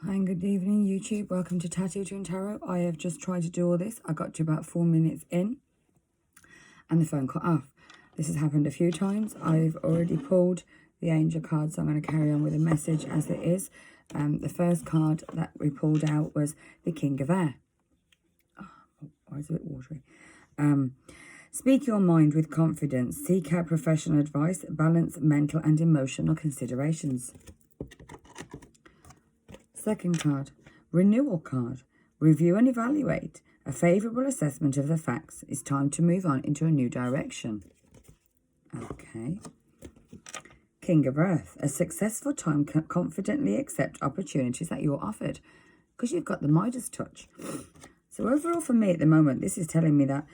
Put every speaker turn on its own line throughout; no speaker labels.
Hi and good evening, YouTube. Welcome to Tattoo to Tarot. I have just tried to do all this. I got to about 4 minutes in and the phone cut off. This has happened a few times. I've already pulled the angel card, so I'm going to carry on with the message as it is. The first card that we pulled out was the King of Air. Oh, it's a bit watery. Speak your mind with confidence. Seek out professional advice. Balance mental and emotional considerations. Second card, renewal card. Review and evaluate. A favourable assessment of the facts. It's time to move on into a new direction. Okay. King of Earth. A successful time. Confidently accept opportunities that you're offered. Because you've got the Midas touch. So overall for me at the moment, this is telling me that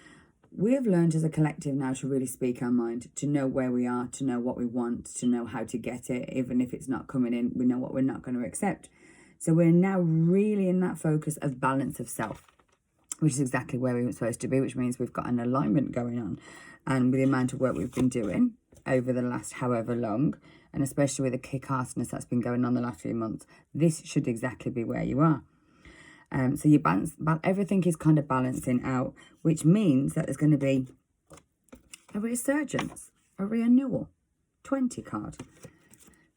we have learned as a collective now to really speak our mind, to know where we are, to know what we want, to know how to get it. Even if it's not coming in, we know what we're not going to accept. So we're now really in that focus of balance of self, which is exactly where we were supposed to be, which means we've got an alignment going on. And with the amount of work we've been doing over the last however long, and especially with the kick-assness that's been going on the last few months, this should exactly be where you are. So you balance, everything is kind of balancing out, which means that there's going to be a resurgence, a renewal, 20 card.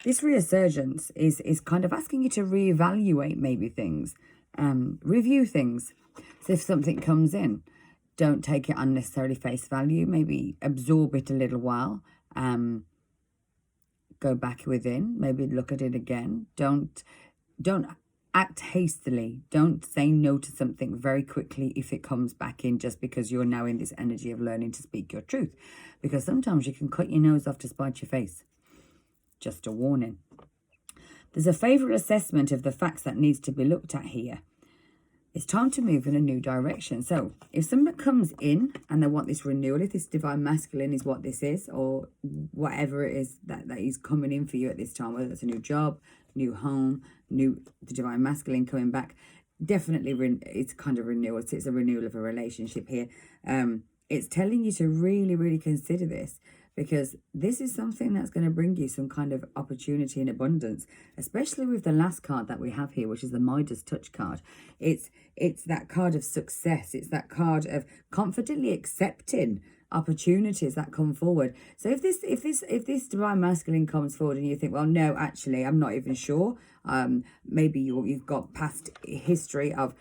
This resurgence is kind of asking you to reevaluate maybe things, review things. So if something comes in, don't take it unnecessarily face value. Maybe absorb it a little while. Go back within. Maybe look at it again. Don't act hastily. Don't say no to something very quickly if it comes back in just because you're now in this energy of learning to speak your truth. Because sometimes you can cut your nose off to spite your face. Just a warning. There's a favourable assessment of the facts that needs to be looked at here. It's time to move in a new direction. So if someone comes in and they want this renewal, if this divine masculine is what this is, or whatever it is that is coming in for you at this time, whether it's a new job, new home, the divine masculine coming back, definitely it's kind of renewal. It's a renewal of a relationship here. It's telling you to really, really consider this, because this is something that's going to bring you some kind of opportunity and abundance, especially with the last card that we have here, which is the Midas touch card. It's that card of success. It's that card of confidently accepting opportunities that come forward. So if this divine masculine comes forward and you think, well, no, actually, I'm not even sure. Maybe you've got past history of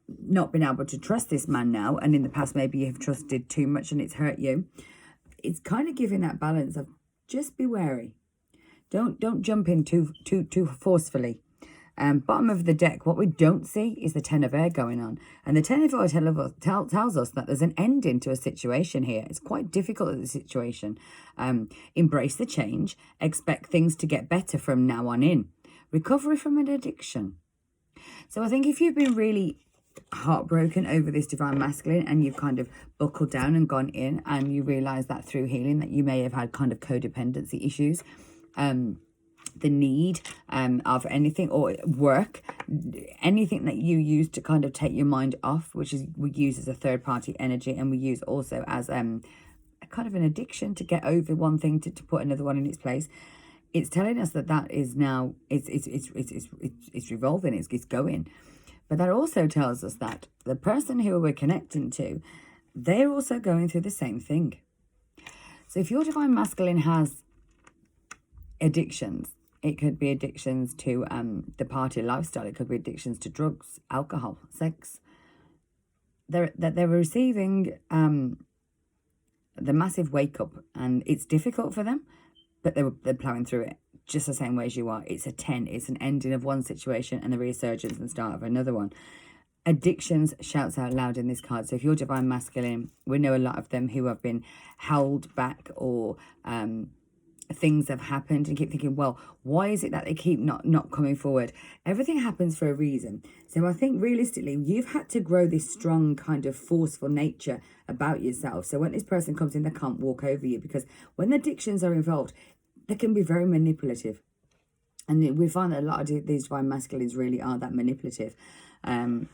not being able to trust this man now, and in the past maybe you have trusted too much and it's hurt you. It's kind of giving that balance of just be wary. Don't jump in too forcefully. Bottom of the deck, what we don't see is the Ten of Air going on. And the Ten of Air tells us that there's an ending to a situation here. It's quite difficult at the situation. Embrace the change. Expect things to get better from now on in. Recovery from an addiction. So I think if you've been really heartbroken over this divine masculine and you've kind of buckled down and gone in and you realize that through healing that you may have had kind of codependency issues, the need of anything or work, anything that you use to kind of take your mind off, which is we use as a third party energy, and we use also as a kind of an addiction to get over one thing to put another one in its place. It's telling us that is now it's revolving, it's going. But that also tells us that the person who we're connecting to, they're also going through the same thing. So if your divine masculine has addictions, it could be addictions to the party lifestyle. It could be addictions to drugs, alcohol, sex. They're receiving the massive wake up, and it's difficult for them, but they're plowing through it just the same way as you are. It's a 10. It's an ending of one situation and the resurgence and start of another one. Addictions shouts out loud in this card. So if you're divine masculine, we know a lot of them who have been held back, or things have happened and keep thinking, well, why is it that they keep not coming forward? Everything happens for a reason. So I think realistically, you've had to grow this strong kind of forceful nature about yourself. So when this person comes in, they can't walk over you, because when addictions are involved, they can be very manipulative. And we find that a lot of these divine masculines really are that manipulative. And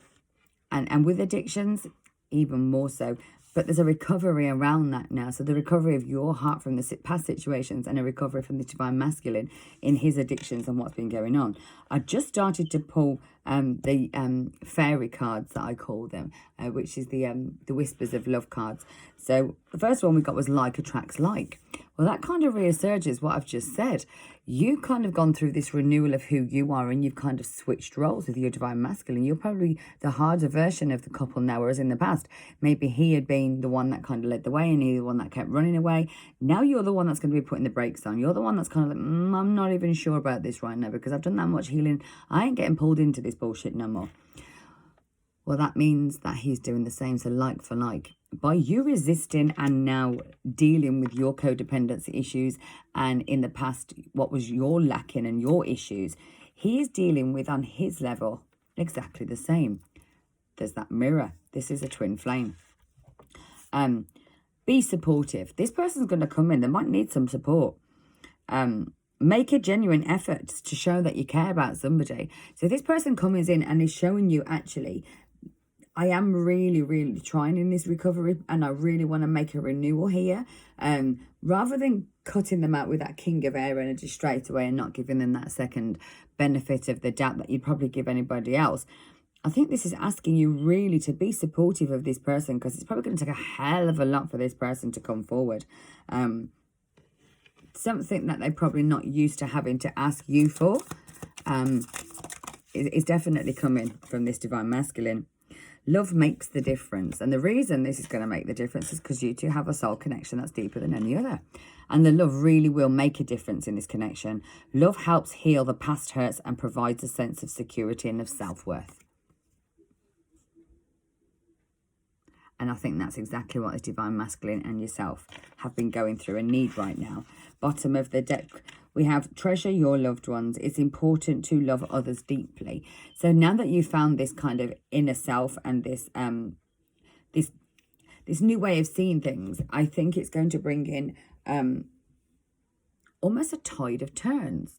with addictions, even more so. But there's a recovery around that now. So the recovery of your heart from the past situations and a recovery from the divine masculine in his addictions and what's been going on. I just started to pull the fairy cards that I call them, which is the whispers of love cards. So the first one we got was like attracts like. Well, that kind of resurges what I've just said. You've kind of gone through this renewal of who you are, and you've kind of switched roles with your divine masculine. You're probably the harder version of the couple now, whereas in the past, maybe he had been the one that kind of led the way and he the one that kept running away. Now you're the one that's going to be putting the brakes on. You're the one that's kind of like, I'm not even sure about this right now because I've done that much healing. I ain't getting pulled into this bullshit no more. Well, that means that he's doing the same. So like for like, by you resisting and now dealing with your codependency issues, and in the past, what was your lacking and your issues, he is dealing with on his level exactly the same. There's that mirror. This is a twin flame. Be supportive. This person's going to come in. They might need some support. Make a genuine effort to show that you care about somebody. So this person comes in and is showing you, actually, I am really, really trying in this recovery and I really want to make a renewal here. Rather than cutting them out with that king of air energy straight away and not giving them that second benefit of the doubt that you'd probably give anybody else, I think this is asking you really to be supportive of this person, because it's probably going to take a hell of a lot for this person to come forward. Something that they're probably not used to having to ask you for is definitely coming from this divine masculine. Love makes the difference. And the reason this is going to make the difference is because you two have a soul connection that's deeper than any other. And the love really will make a difference in this connection. Love helps heal the past hurts and provides a sense of security and of self-worth. And I think that's exactly what this divine masculine and yourself have been going through and need right now. Bottom of the deck, we have treasure your loved ones. It's important to love others deeply. So now that you've found this kind of inner self and this this new way of seeing things, I think it's going to bring in almost a tide of turns.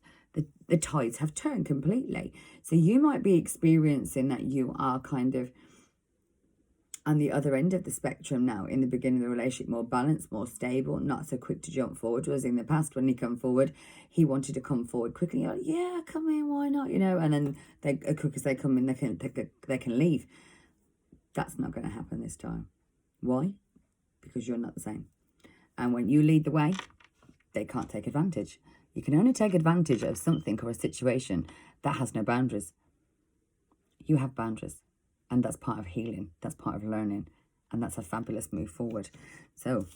The tides have turned completely. So you might be experiencing that you are kind of on the other end of the spectrum now, in the beginning of the relationship, more balanced, more stable, not so quick to jump forward. Whereas in the past, when he come forward, he wanted to come forward quickly. You're like, yeah, come in, why not? You know, and then they, as quick as they come in, they can leave. That's not going to happen this time. Why? Because you're not the same. And when you lead the way, they can't take advantage. You can only take advantage of something or a situation that has no boundaries. You have boundaries. And that's part of healing. That's part of learning. And that's a fabulous move forward. So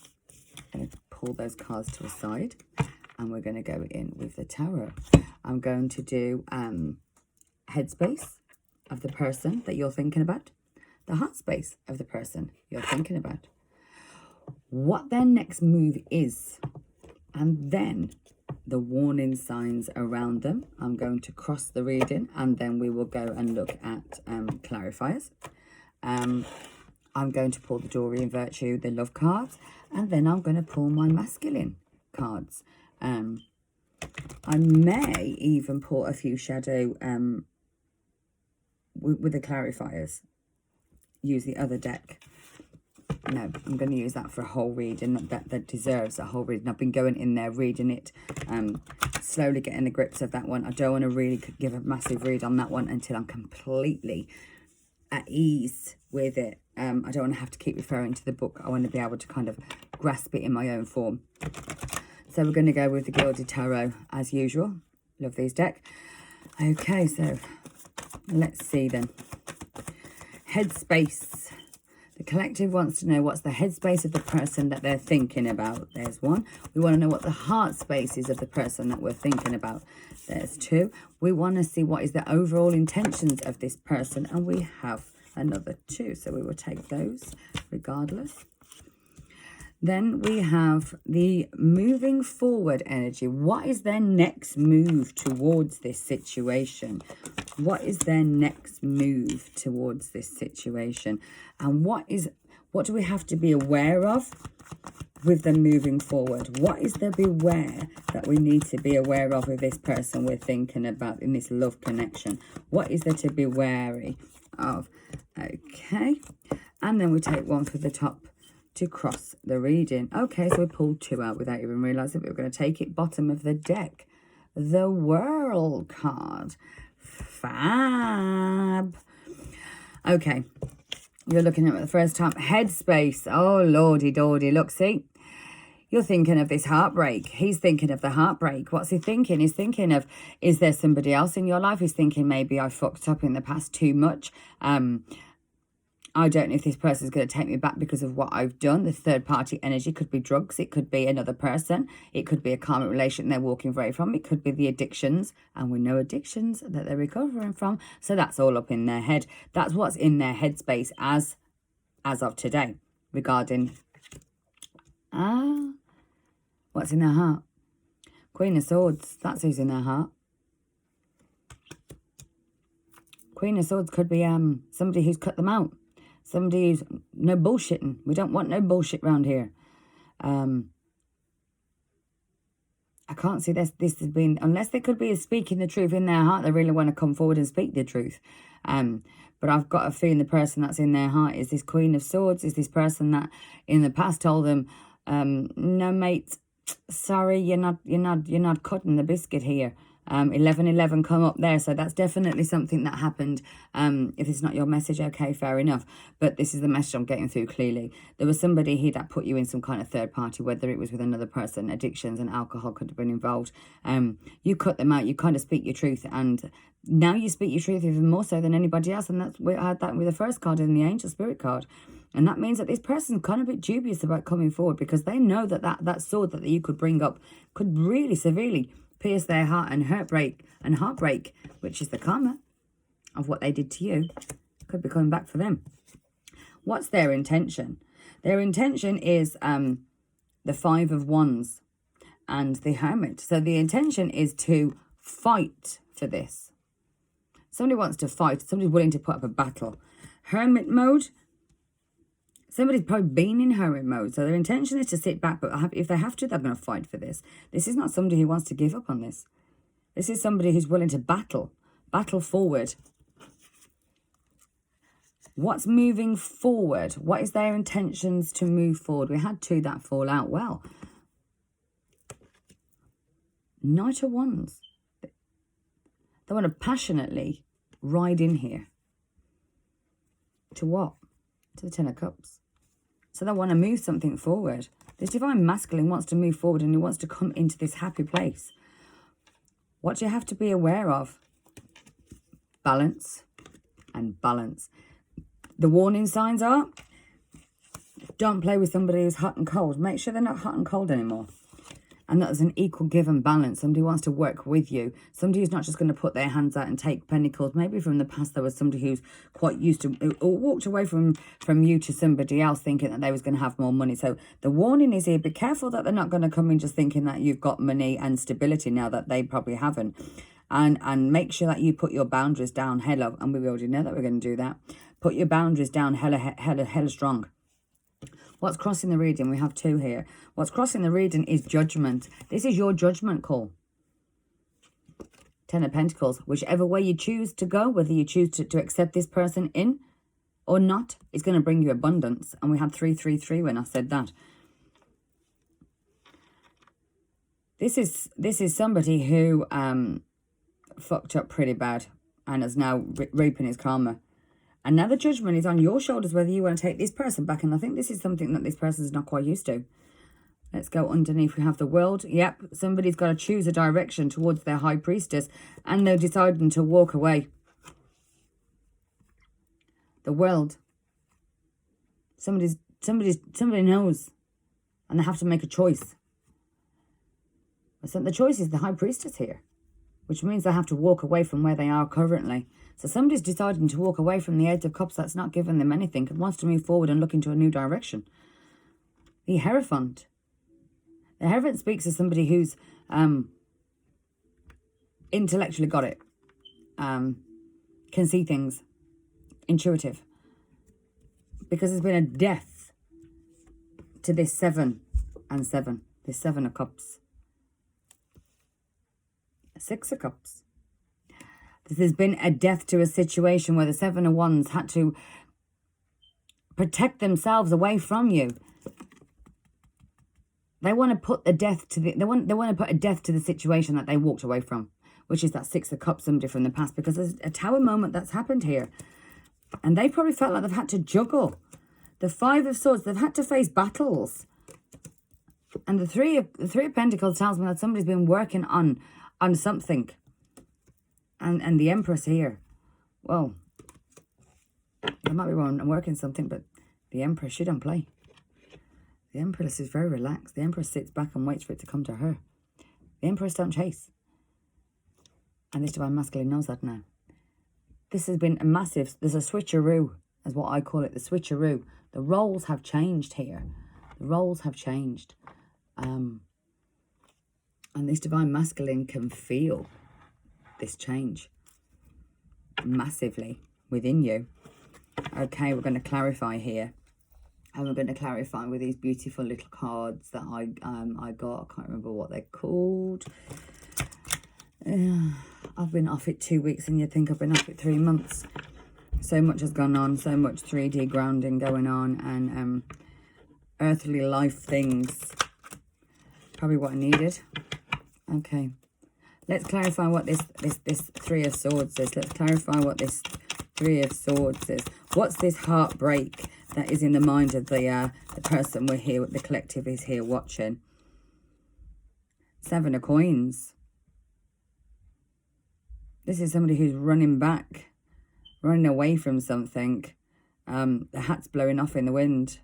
I'm going to pull those cards to the side. And we're going to go in with the tarot. I'm going to do headspace of the person that you're thinking about. The heart space of the person you're thinking about. What their next move is. And then the warning signs around them. I'm going to cross the reading and then we will go and look at clarifiers. I'm going to pull the Jewelry and Virtue, the love cards, and then I'm going to pull my masculine cards. I may even pull a few shadow with the clarifiers. Use the other deck. No, I'm going to use that for a whole reading. That deserves a whole reading. I've been going in there, reading it, slowly getting the grips of that one. I don't want to really give a massive read on that one until I'm completely at ease with it. I don't want to have to keep referring to the book. I want to be able to kind of grasp it in my own form. So we're going to go with the Gilded Tarot as usual. Love these decks. Okay, so let's see then. Headspace. The collective wants to know what's the headspace of the person that they're thinking about. There's one. We want to know what the heart space is of the person that we're thinking about. There's two. We want to see what is the overall intentions of this person. And we have another two. So we will take those regardless. Then we have the moving forward energy. What is their next move towards this situation? What is their next move towards this situation? And what do we have to be aware of with them moving forward? What is the beware that we need to be aware of with this person we're thinking about in this love connection? What is there to be wary of? Okay. And then we take one for the top to cross the reading. Okay, so we pulled 2 out without even realising we were going to take it. Bottom of the deck, the World card. Fab. Okay, you're looking at it the first time. Headspace. Oh, lordy dordy. Look, see? You're thinking of this heartbreak. He's thinking of the heartbreak. What's he thinking? He's thinking of, is there somebody else in your life? He's thinking, maybe I fucked up in the past too much. I don't know if this person's going to take me back because of what I've done. The third party energy could be drugs. It could be another person. It could be a karmic relation they're walking away from. It could be the addictions. And we know addictions that they're recovering from. So that's all up in their head. That's what's in their headspace as of today regarding... what's in their heart? Queen of Swords. That's who's in their heart. Queen of Swords could be somebody who's cut them out. Somebody who's no bullshitting. We don't want no bullshit around here. I can't see this has been, unless they could be speaking the truth in their heart. They really want to come forward and speak the truth. But I've got a feeling the person that's in their heart is this Queen of Swords. Is this person that in the past told them, no mate, sorry, you're not cutting the biscuit here. 1111 come up there, so that's definitely something that happened. If it's not your message, okay, fair enough, but this is the message I'm getting through clearly. There was somebody here that put you in some kind of third party, whether it was with another person. Addictions and alcohol could have been involved. You cut them out, you kind of speak your truth, and now you speak your truth even more so than anybody else. And I had that with the first card in the Angel Spirit card. And that means that this person's kind of a bit dubious about coming forward, because they know that sword that you could bring up could really severely pierce their heart and heartbreak, which is the karma of what they did to you, could be coming back for them. What's their intention? Their intention is the 5 of Wands and the Hermit. So the intention is to fight for this. Somebody wants to fight. Somebody's willing to put up a battle. Hermit mode. Somebody's probably been in hermit mode, so their intention is to sit back, but if they have to, they're going to fight for this. This is not somebody who wants to give up on this. This is somebody who's willing to battle forward. What's moving forward? What is their intentions to move forward? We had 2 that fall out well. Knight of Wands. They want to passionately ride in here. To what? To the 10 of Cups. So they want to move something forward. This Divine Masculine wants to move forward, and he wants to come into this happy place. What do you have to be aware of? Balance and balance. The warning signs are, don't play with somebody who's hot and cold. Make sure they're not hot and cold anymore. And that is an equal give and balance. Somebody wants to work with you. Somebody who's not just going to put their hands out and take pentacles. Maybe from the past there was somebody who's quite used to, or walked away from you to somebody else thinking that they was going to have more money. So the warning is here. Be careful that they're not going to come in just thinking that you've got money and stability now that they probably haven't. And make sure that you put your boundaries down hella. And we already know that we're going to do that. Put your boundaries down hella strong. What's crossing the reading? We have 2 here. What's crossing the reading is judgment. This is your judgment call. 10 of Pentacles. Whichever way you choose to go, whether you choose to accept this person in or not, it's going to bring you abundance. And we had 333 when I said that. This is somebody who fucked up pretty bad and is now reaping his karma. And now the judgment is on your shoulders, whether you want to take this person back. And I think this is something that this person is not quite used to. Let's go underneath. We have the World. Yep, somebody's got to choose a direction towards their High Priestess. And they're deciding to walk away. The World. Somebody knows. And they have to make a choice. So the choice is the High Priestess here. Which means they have to walk away from where they are currently. So somebody's deciding to walk away from the 8 of Cups that's not giving them anything and wants to move forward and look into a new direction. The Hierophant. The Hierophant speaks of somebody who's intellectually got it. Can see things. Intuitive. Because there's been a death to this 7 and 7. This 7 of Cups. 6 of Cups. There's been a death to a situation where the 7 of Wands had to protect themselves away from you. They want to put a death to they want to put a death to the situation that they walked away from, which is that Six of Cups, somebody from the past, because there's a Tower moment that's happened here. And they probably felt like they've had to juggle. The Five of Swords, they've had to face battles. And the Three of Pentacles tells me that somebody's been working on something. And the Empress here. Well, there might be one working something, but the Empress, she don't play. The Empress is very relaxed. The Empress sits back and waits for it to come to her. The Empress don't chase. And this Divine Masculine knows that now. This has been a massive, there's a switcheroo, is what I call it, the switcheroo. The roles have changed here. The roles have changed. And this Divine Masculine can feel this change massively within you. Okay, we're going to clarify here. And we're going to clarify with these beautiful little cards that I got. I can't remember what they're called. I've been off it 2 weeks and you'd think I've been off it 3 months. So much has gone on, so much 3D grounding going on, and earthly life things. Probably what I needed. Okay. Let's clarify what this Three of Swords is. Let's clarify what this Three of Swords is. What's this heartbreak that is in the mind of the person we're here, the collective is here watching? Seven of Coins. This is somebody who's running back, running away from something. The hat's blowing off in the wind.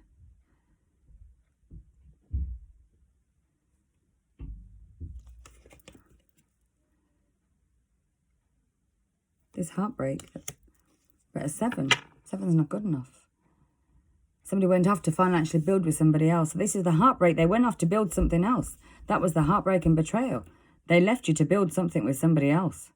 This heartbreak. But a 7. 7's not good enough. Somebody went off to financially build with somebody else. So this is the heartbreak. They went off to build something else. That was the heartbreak and betrayal. They left you to build something with somebody else.